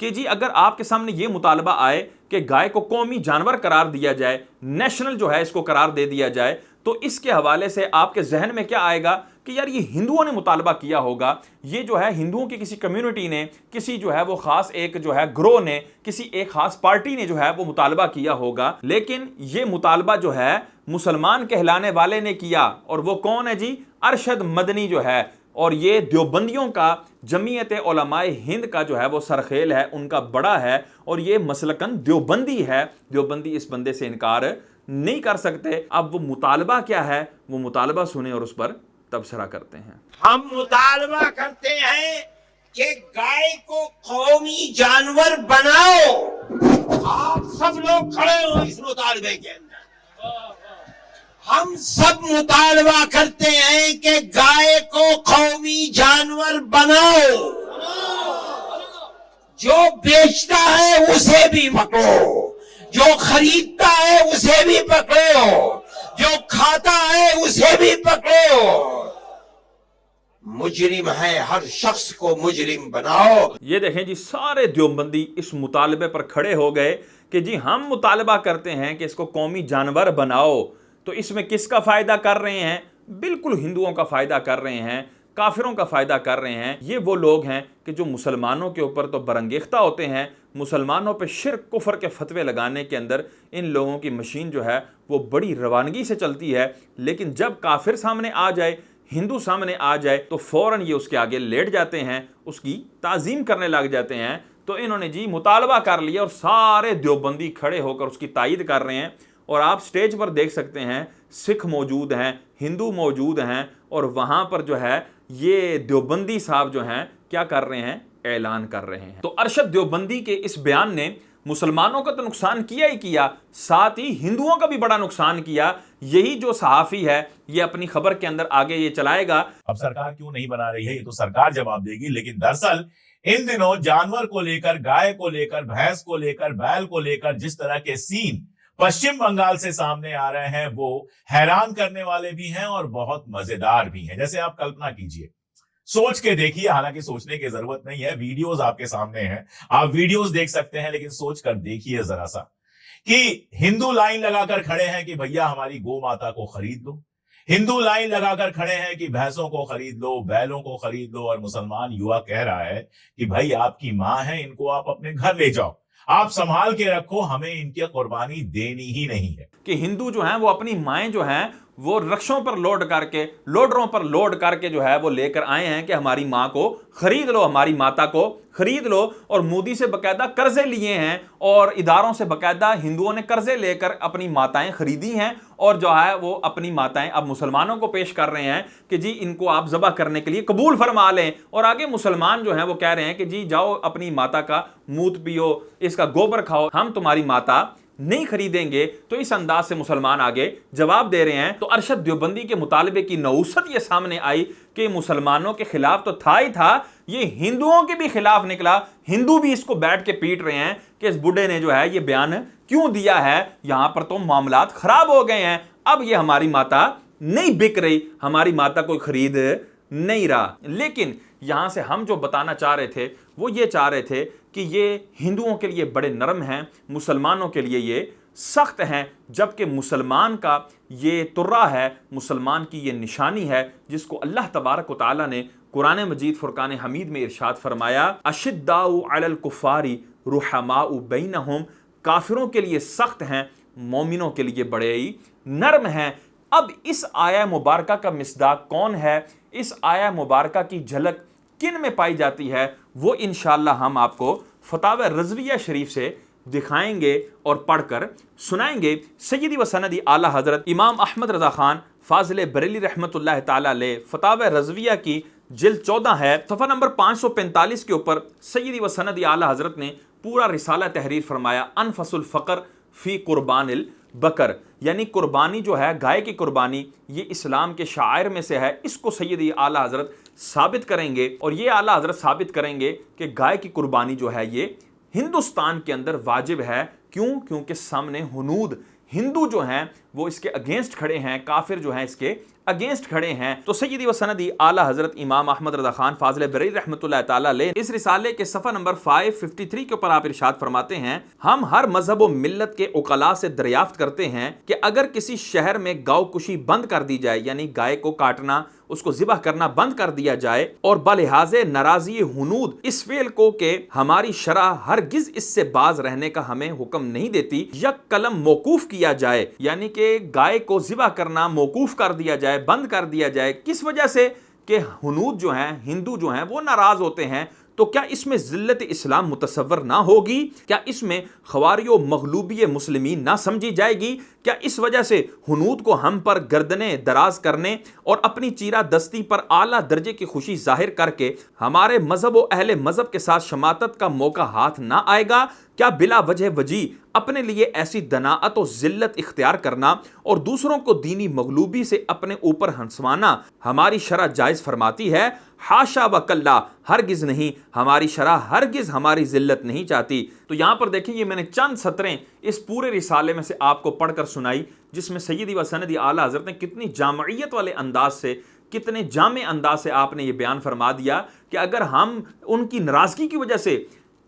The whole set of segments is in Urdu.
کہ جی اگر آپ کے سامنے یہ مطالبہ آئے کہ گائے کو قومی جانور قرار دیا جائے، نیشنل جو ہے اس کو قرار دے دیا جائے، تو اس کے حوالے سے آپ کے ذہن میں کیا آئے گا کہ یار یہ ہندوؤں نے مطالبہ کیا ہوگا، یہ جو ہے ہندوؤں کی کسی کمیونٹی نے، کسی جو ہے وہ خاص ایک جو ہے گروہ نے، کسی ایک خاص پارٹی نے جو ہے وہ مطالبہ کیا ہوگا۔ لیکن یہ مطالبہ جو ہے مسلمان کہلانے والے نے کیا، اور وہ کون ہے جی؟ ارشد مدنی جو ہے، اور یہ دیوبندیوں کا، جمعیت علماء ہند کا جو ہے وہ سرخیل ہے، ان کا بڑا ہے، اور یہ مسلکن دیوبندی ہے۔ دیوبندی اس بندے سے انکار نہیں کر سکتے۔ اب وہ مطالبہ کیا ہے، وہ مطالبہ سنیں اور اس پر تبصرہ کرتے ہیں۔ ہم مطالبہ کرتے ہیں کہ گائے کو قومی جانور بناؤ۔ آپ سب لوگ کھڑے ہو اس مطالبے کے اندر۔ ہم سب مطالبہ کرتے ہیں کہ گائے کو قومی جانور بناؤ۔ جو بیچتا ہے اسے بھی پکڑو، جو خریدتا ہے اسے بھی پکڑو، جو کھاتا ہے اسے بھی پکڑو۔ مجرم ہے، ہر شخص کو مجرم بناؤ۔ یہ دیکھیں جی، سارے دیوبندی اس مطالبے پر کھڑے ہو گئے کہ جی ہم مطالبہ کرتے ہیں کہ اس کو قومی جانور بناؤ۔ تو اس میں کس کا فائدہ کر رہے ہیں؟ بالکل ہندوؤں کا فائدہ کر رہے ہیں، کافروں کا فائدہ کر رہے ہیں۔ یہ وہ لوگ ہیں کہ جو مسلمانوں کے اوپر تو برانگیختہ ہوتے ہیں، مسلمانوں پہ شرک کفر کے فتوے لگانے کے اندر ان لوگوں کی مشین جو ہے وہ بڑی روانگی سے چلتی ہے، لیکن جب کافر سامنے آ جائے، ہندو سامنے آ جائے، تو فوراً یہ اس کے آگے لیٹ جاتے ہیں، اس کی تعظیم کرنے لگ جاتے ہیں۔ تو انہوں نے جی مطالبہ کر لیا، اور سارے دیوبندی کھڑے ہو کر اس کی تائید کر رہے ہیں۔ اور آپ سٹیج پر دیکھ سکتے ہیں سکھ موجود ہیں، ہندو موجود ہیں، اور وہاں پر جو ہے یہ دیوبندی صاحب جو ہیں کیا کر رہے ہیں؟ اعلان کر رہے ہیں۔ تو ارشد دیوبندی کے اس بیان نے مسلمانوں کا تو نقصان کیا ہی کیا، ساتھ ہی ہندوؤں کا بھی بڑا نقصان کیا۔ یہی جو صحافی ہے یہ اپنی خبر کے اندر آگے یہ چلائے گا۔ اب سرکار کیوں نہیں بنا رہی ہے یہ تو سرکار جواب دے گی، لیکن دراصل ان دنوں جانور کو لے کر، گائے کو لے کر، بھینس کو لے کر، بیل کو لے کر جس طرح کے سین پشچم بنگال سے سامنے آ رہے ہیں وہ حیران کرنے والے بھی ہیں اور بہت مزیدار بھی ہیں۔ جیسے آپ کلپنا کیجئے، سوچ کے دیکھیے، حالانکہ سوچنے کی ضرورت نہیں ہے، ویڈیوز آپ کے سامنے ہیں، آپ ویڈیوز دیکھ سکتے ہیں، لیکن سوچ کر دیکھیے ذرا سا کہ ہندو لائن لگا کر کھڑے ہیں کہ بھیا ہماری گو ماتا کو خرید لو، ہندو لائن لگا کر کھڑے ہیں کہ بھینسوں کو خرید لو، بیلوں کو خرید لو، اور مسلمان یوا کہہ رہا ہے کہ بھائی آپ کی ماں ہے، ان کو آپ اپنے گھر لے جاؤ، آپ سنبھال کے رکھو، ہمیں ان کی قربانی دینی ہی نہیں ہے۔ کہ ہندو جو ہیں وہ اپنی مائیں جو ہیں وہ رکشوں پر لوڈ کر کے، لوڈروں پر لوڈ کر کے جو ہے وہ لے کر آئے ہیں کہ ہماری ماں کو خرید لو، ہماری ماتا کو خرید لو، اور مودی سے باقاعدہ قرضے لیے ہیں، اور اداروں سے باقاعدہ ہندوؤں نے قرضے لے کر اپنی ماتائیں خریدی ہیں، اور جو ہے وہ اپنی ماتائیں اب مسلمانوں کو پیش کر رہے ہیں کہ جی ان کو آپ ذبح کرنے کے لیے قبول فرما لیں، اور آگے مسلمان جو ہیں وہ کہہ رہے ہیں کہ جی جاؤ اپنی ماتا کا موت پیو، اس کا گوبر کھاؤ، ہم تمہاری ماتا نہیں خریدیں گے۔ تو اس انداز سے مسلمان آگے جواب دے رہے ہیں۔ تو ارشد دیوبندی کے مطالبے کی نوعیت یہ سامنے آئی کہ مسلمانوں کے خلاف تو تھا ہی تھا، یہ ہندوؤں کے بھی خلاف نکلا۔ ہندو بھی اس کو بیٹھ کے پیٹ رہے ہیں کہ اس بڈھے نے جو ہے یہ بیان کیوں دیا ہے، یہاں پر تو معاملات خراب ہو گئے ہیں، اب یہ ہماری ماتا نہیں بک رہی، ہماری ماتا کوئی خرید نہیں رہا۔ لیکن یہاں سے ہم جو بتانا چاہ رہے تھے وہ یہ چاہ رہے تھے کہ یہ ہندوؤں کے لیے بڑے نرم ہیں، مسلمانوں کے لیے یہ سخت ہیں، جبکہ مسلمان کا یہ ترہ ہے، مسلمان کی یہ نشانی ہے، جس کو اللہ تبارک و تعالیٰ نے قرآن مجید فرقان حمید میں ارشاد فرمایا، اشداء علی الکفار رحماء بینہم، کافروں کے لیے سخت ہیں، مومنوں کے لیے بڑے ہی نرم ہیں۔ اب اس آیہ مبارکہ کا مصداق کون ہے، اس آیہ مبارکہ کی جھلک کن میں پائی جاتی ہے، وہ انشاءاللہ ہم آپ کو فتاوی رضویہ شریف سے دکھائیں گے اور پڑھ کر سنائیں گے۔ سیدی و سندی اعلیٰ حضرت امام احمد رضا خان فاضل بریلی رحمۃ اللہ تعالیٰ علیہ فتاوی رضویہ کی جلد 14 ہے، صفحہ نمبر 545 کے اوپر سیدی و سندی اعلیٰ حضرت نے پورا رسالہ تحریر فرمایا، انفس الفقر فی قربان البقر، یعنی قربانی جو ہے گائے کی قربانی، یہ اسلام کے شعائر میں سے ہے۔ اس کو سیدی اعلیٰ حضرت ثابت کریں گے، اور یہ اعلیٰ حضرت ثابت کریں گے کہ گائے کی قربانی جو ہے یہ ہندوستان کے اندر واجب ہے۔ کیوں؟ کیونکہ سامنے ہنود ہندو جو ہیں وہ اس کے اگینسٹ کھڑے ہیں، کافر جو ہیں اس کے اگینسٹ کھڑے ہیں۔ تو سیدی و سندی اعلیٰ حضرت امام احمد رضا خان فاضل بریلوی رحمۃ اللہ تعالیٰ علیہ اس رسالے کے صفحہ نمبر 553 کے اوپر آپ ارشاد فرماتے ہیں، ہم ہر مذہب و ملت کے عقلاء سے دریافت کرتے ہیں کہ اگر کسی شہر میں گاؤ کشی بند کر دی جائے، یعنی گائے کو کاٹنا، اس کو ذبح کرنا بند کر دیا جائے، اور بلحاظ ناراضی ہنود اس فعل کو کہ ہماری شرع ہرگز اس سے باز رہنے کا ہمیں حکم نہیں دیتی، یک قلم موقوف کیا جائے، یعنی کہ گائے کو ذبح کرنا موقوف کر دیا جائے، بند کر دیا جائے۔ کس وجہ سے؟ کہ ہنود جو ہیں، ہندو جو ہیں، وہ ناراض ہوتے ہیں۔ تو کیا اس میں ذلت اسلام متصور نہ ہوگی؟ کیا اس میں خواری و مغلوبی مسلمین نہ سمجھی جائے گی؟ کیا اس وجہ سے ہنود کو ہم پر گردنیں دراز کرنے اور اپنی چیرہ دستی پر اعلیٰ درجے کی خوشی ظاہر کر کے ہمارے مذہب و اہل مذہب کے ساتھ شماتت کا موقع ہاتھ نہ آئے گا؟ کیا بلا وجہ وجی اپنے لیے ایسی دناعت و ذلت اختیار کرنا اور دوسروں کو دینی مغلوبی سے اپنے اوپر ہنسوانا ہماری شرع جائز فرماتی ہے؟ حاشا و کلا، ہرگز نہیں، ہماری شرع ہرگز ہماری ذلت نہیں چاہتی۔ تو یہاں پر دیکھیں، یہ میں نے چند سطریں اس پورے رسالے میں سے آپ کو پڑھ کر سنائی، جس میں سیدی و سندی اعلیٰ حضرت نے کتنی جامعیت والے انداز سے، کتنے جامع انداز سے آپ نے یہ بیان فرما دیا کہ اگر ہم ان کی ناراضگی کی وجہ سے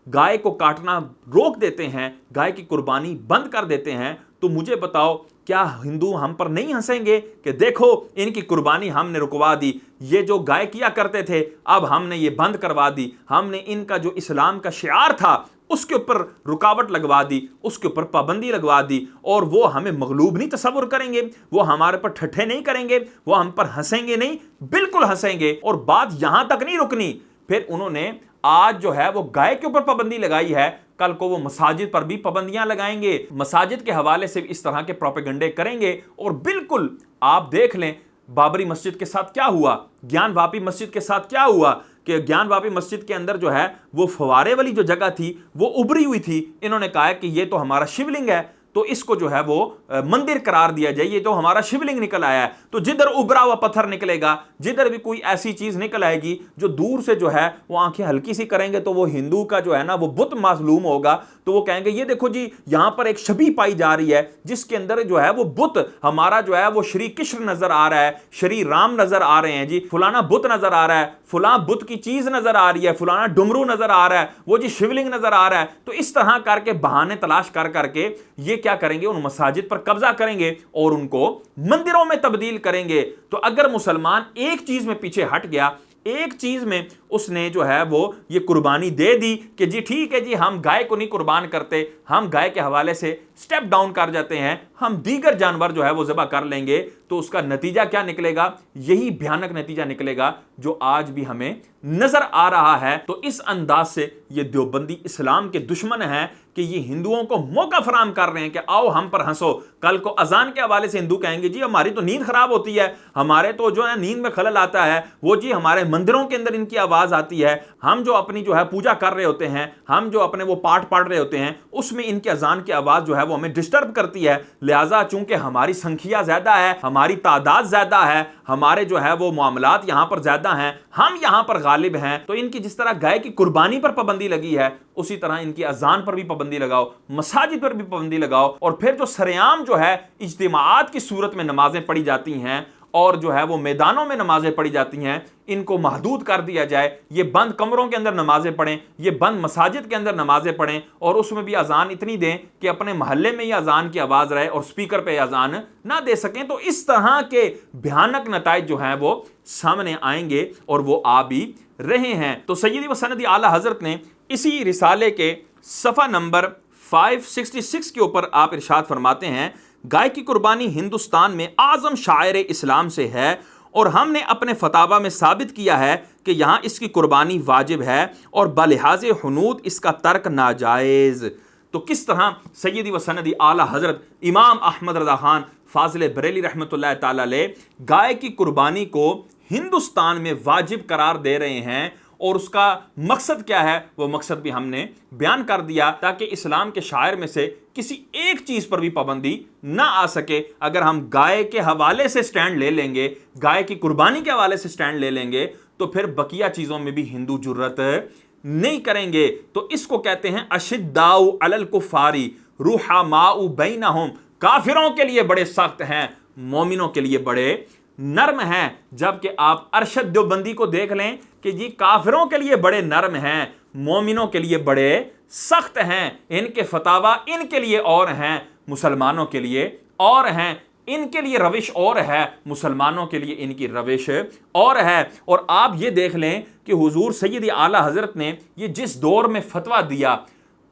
گائے کو کاٹنا روک دیتے ہیں، گائے کی قربانی بند کر دیتے ہیں، تو مجھے بتاؤ کیا ہندو ہم پر نہیں ہنسیں گے کہ دیکھو ان کی قربانی ہم نے رکوا دی، یہ جو گائے کیا کرتے تھے اب ہم نے یہ بند کروا دی، ہم نے ان کا جو اسلام کا شعار تھا اس کے اوپر رکاوٹ لگوا دی، اس کے اوپر پابندی لگوا دی، اور وہ ہمیں مغلوب نہیں تصور کریں گے، وہ ہمارے پر ٹھٹھے نہیں کریں گے، وہ ہم پر ہنسیں گے نہیں، بالکل ہنسیں گے۔ اور بات یہاں تک نہیں رکنی، پھر انہوں نے آج جو ہے وہ گائے کے اوپر پابندی لگائی ہے، کل کو وہ مساجد پر بھی پابندیاں لگائیں گے، مساجد کے حوالے سے اس طرح کے پروپیگنڈے کریں گے۔ اور بالکل آپ دیکھ لیں بابری مسجد کے ساتھ کیا ہوا، گیان واپی مسجد کے ساتھ کیا ہوا، کہ گیان واپی مسجد کے اندر جو ہے وہ فوارے والی جو جگہ تھی وہ ابری ہوئی تھی، انہوں نے کہا کہ یہ تو ہمارا شیولنگ ہے، تو اس کو جو ہے وہ مندر قرار دیا جائے، یہ تو ہمارا شیولنگ نکل آیا ہے۔ تو جدھر ابرا ہوا پتھر نکلے گا، جدھر بھی کوئی ایسی چیز نکل آئے گی جو دور سے جو ہے وہ آنکھیں ہلکی سی کریں گے، تو وہ ہندو کا جو ہے نا وہ بت معلوم ہوگا، تو وہ کہیں گے یہ دیکھو جی یہاں پر ایک شبیہ پائی جا رہی ہے جس کے اندر جو ہے وہ بت ہمارا جو ہے وہ شری کشن نظر آ رہا ہے، شری رام نظر آ رہے ہیں، جی فلانا بت نظر آ رہا ہے، فلاں بت کی چیز نظر آ رہی ہے، فلانا ڈمرو نظر آ رہا ہے، وہ جی شیولنگ نظر آ رہا ہے۔ تو اس طرح کر کے بہانے تلاش کر کر کے یہ کیا کریں گے، ان مساجد پر قبضہ کریں گے اور ان کو مندروں میں تبدیل کریں گے۔ تو اگر مسلمان ایک چیز میں پیچھے ہٹ گیا، ایک چیز میں اس نے جو ہے وہ یہ قربانی دے دی کہ جی ٹھیک ہے جی ہم گائے کو نہیں قربان کرتے، ہم گائے کے حوالے سے سٹیپ ڈاؤن کر جاتے ہیں، ہم دیگر جانور جو ہے وہ ذبح کر لیں گے، تو اس کا نتیجہ کیا نکلے گا؟ یہی بھیانک نتیجہ نکلے گا جو آج بھی ہمیں نظر آ رہا ہے۔ تو اس انداز سے یہ دیوبندی اسلام کے دشمن ہیں کہ یہ ہندوؤں کو موقع فراہم کر رہے ہیں کہ آؤ ہم پر ہنسو۔ کل کو اذان کے حوالے سے ہندو کہیں گے جی ہماری تو نیند خراب ہوتی ہے، ہمارے تو جو ہے نیند میں خلل آتا ہے، وہ جی ہمارے مندروں کے اندر ان کی آواز آتی ہے، ہم جو اپنی جو ہے پوجا کر رہے ہوتے ہیں، ہم جو اپنے وہ پاٹ پڑھ رہے ہوتے ہیں، اس میں ان کی اذان کی آواز جو ہے وہ ہمیں ڈسٹرب کرتی ہے، لہٰذا چونکہ ہماری سنکھیا زیادہ ہے، ہماری تعداد زیادہ ہے، ہمارے جو ہے وہ معاملات یہاں پر زیادہ ہیں، ہم یہاں پر غالب ہیں، تو ان کی جس طرح گائے کی قربانی پر پابندی لگی ہے اسی طرح ان کی اذان پر بھی پابندی لگاؤ، مساجد پر بھی پابندی لگاؤ، اور پھر جو سرعام جو ہے اجتماعات کی صورت میں نمازیں پڑھی جاتی ہیں اور جو ہے وہ میدانوں میں نمازیں پڑھی جاتی ہیں، ان کو محدود کر دیا جائے، یہ بند کمروں کے اندر نمازیں پڑھیں، یہ بند مساجد کے اندر نمازیں پڑھیں، اور اس میں بھی اذان اتنی دیں کہ اپنے محلے میں ہی اذان کی آواز رہے اور سپیکر پہ اذان نہ دے سکیں۔ تو اس طرح کے بھیانک نتائج جو ہیں وہ سامنے آئیں گے اور وہ آ بھی رہے ہیں۔ تو سیدی و سندی اعلیٰ حضرت نے اسی رسالے کے صفحہ نمبر 566 کے اوپر آپ ارشاد فرماتے ہیں، گائے کی قربانی ہندوستان میں اعظم شاعر اسلام سے ہے اور ہم نے اپنے فتاوی میں ثابت کیا ہے کہ یہاں اس کی قربانی واجب ہے اور بلحاظ حنود اس کا ترک ناجائز۔ تو کس طرح سیدی و سندی اعلیٰ حضرت امام احمد رضا خان فاضل بریلوی رحمۃ اللہ تعالی علیہ گائے کی قربانی کو ہندوستان میں واجب قرار دے رہے ہیں، اور اس کا مقصد کیا ہے وہ مقصد بھی ہم نے بیان کر دیا تاکہ اسلام کے شاعر میں سے کسی ایک چیز پر بھی پابندی نہ آ سکے۔ اگر ہم گائے کے حوالے سے سٹینڈ لے لیں گے، گائے کی قربانی کے حوالے سے سٹینڈ لے لیں گے، تو پھر بقیہ چیزوں میں بھی ہندو جرت نہیں کریں گے۔ تو اس کو کہتے ہیں اشداء علی الکفار رحماء بینہم، کافروں کے لیے بڑے سخت ہیں، مومنوں کے لیے بڑے نرم ہیں۔ جبکہ آپ ارشد دیوبندی کو دیکھ لیں کہ جی کافروں کے لیے بڑے نرم ہیں، مومنوں کے لیے بڑے سخت ہیں، ان کے فتاوا ان کے لیے اور ہیں، مسلمانوں کے لیے اور ہیں، ان کے لیے روش اور ہے، مسلمانوں کے لیے ان کی روش اور ہے۔ اور آپ یہ دیکھ لیں کہ حضور سید اعلیٰ حضرت نے یہ جس دور میں فتویٰ دیا،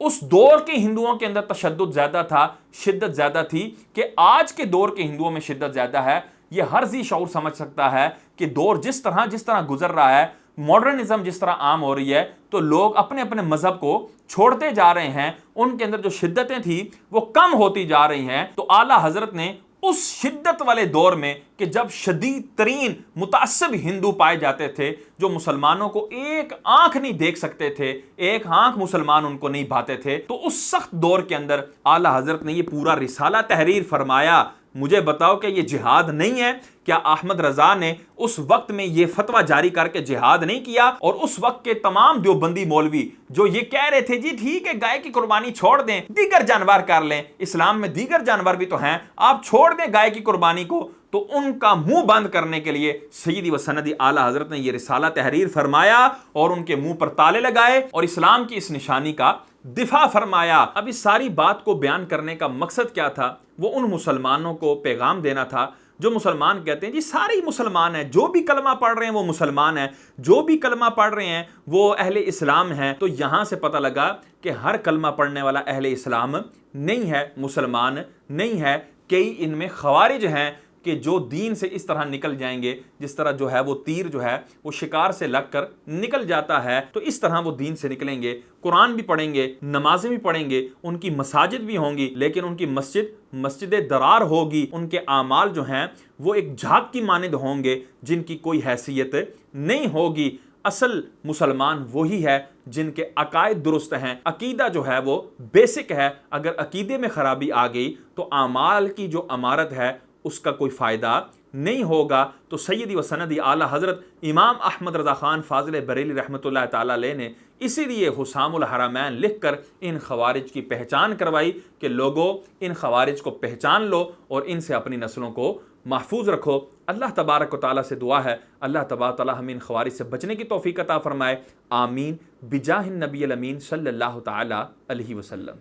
اس دور کے ہندوؤں کے اندر تشدد زیادہ تھا، شدت زیادہ تھی کہ آج کے دور کے ہندوؤں میں شدت زیادہ ہے۔ یہ ہر ذی شعور سمجھ سکتا ہے کہ دور جس طرح گزر رہا ہے، ماڈرنزم جس طرح عام ہو رہی ہے، تو لوگ اپنے اپنے مذہب کو چھوڑتے جا رہے ہیں، ان کے اندر جو شدتیں تھیں وہ کم ہوتی جا رہی ہیں۔ تو اعلیٰ حضرت نے اس شدت والے دور میں کہ جب شدید ترین متعصب ہندو پائے جاتے تھے، جو مسلمانوں کو ایک آنکھ نہیں دیکھ سکتے تھے، ایک آنکھ مسلمان ان کو نہیں بھاتے تھے، تو اس سخت دور کے اندر اعلیٰ حضرت نے یہ پورا رسالہ تحریر فرمایا۔ مجھے بتاؤ کہ یہ جہاد نہیں ہے؟ کیا احمد رضا نے اس وقت میں یہ فتویٰ جاری کر کے جہاد نہیں کیا؟ اور اس وقت کے تمام دیوبندی مولوی جو یہ کہہ رہے تھے جی ٹھیک ہے گائے کی قربانی چھوڑ دیں، دیگر جانور کر لیں، اسلام میں دیگر جانور بھی تو ہیں، آپ چھوڑ دیں گائے کی قربانی کو، تو ان کا منہ بند کرنے کے لیے سیدی و سندی اعلیٰ حضرت نے یہ رسالہ تحریر فرمایا اور ان کے منہ پر تالے لگائے اور اسلام کی اس نشانی کا دفاع فرمایا۔ اب اس ساری بات کو بیان کرنے کا مقصد کیا تھا؟ وہ ان مسلمانوں کو پیغام دینا تھا جو مسلمان کہتے ہیں جی سارے ہی مسلمان ہیں، جو بھی کلمہ پڑھ رہے ہیں وہ مسلمان ہیں، جو بھی کلمہ پڑھ رہے ہیں وہ اہل اسلام ہیں۔ تو یہاں سے پتہ لگا کہ ہر کلمہ پڑھنے والا اہل اسلام نہیں ہے، مسلمان نہیں ہے۔ کئی ان میں خوارج ہیں کہ جو دین سے اس طرح نکل جائیں گے جس طرح جو ہے وہ تیر جو ہے وہ شکار سے لگ کر نکل جاتا ہے، تو اس طرح وہ دین سے نکلیں گے، قرآن بھی پڑھیں گے، نمازیں بھی پڑھیں گے، ان کی مساجد بھی ہوں گی، لیکن ان کی مسجد درار ہوگی، ان کے اعمال جو ہیں وہ ایک جھاگ کی مانند ہوں گے جن کی کوئی حیثیت نہیں ہوگی۔ اصل مسلمان وہی ہے جن کے عقائد درست ہیں، عقیدہ جو ہے وہ بیسک ہے۔ اگر عقیدے میں خرابی آ گئی تو اعمال کی جو عمارت ہے اس کا کوئی فائدہ نہیں ہوگا۔ تو سیدی و سندی اعلیٰ حضرت امام احمد رضا خان فاضل بریلی رحمۃ اللہ تعالیٰ علیہ نے اسی لیے حسام الحرمین لکھ کر ان خوارج کی پہچان کروائی کہ لوگوں ان خوارج کو پہچان لو اور ان سے اپنی نسلوں کو محفوظ رکھو۔ اللہ تبارک و تعالیٰ سے دعا ہے اللہ تبارک و تعالیٰ ہمیں ان خوارج سے بچنے کی توفیق عطا فرمائے، آمین، بجاہ النبی الامین صلی اللہ تعالیٰ علیہ وسلم۔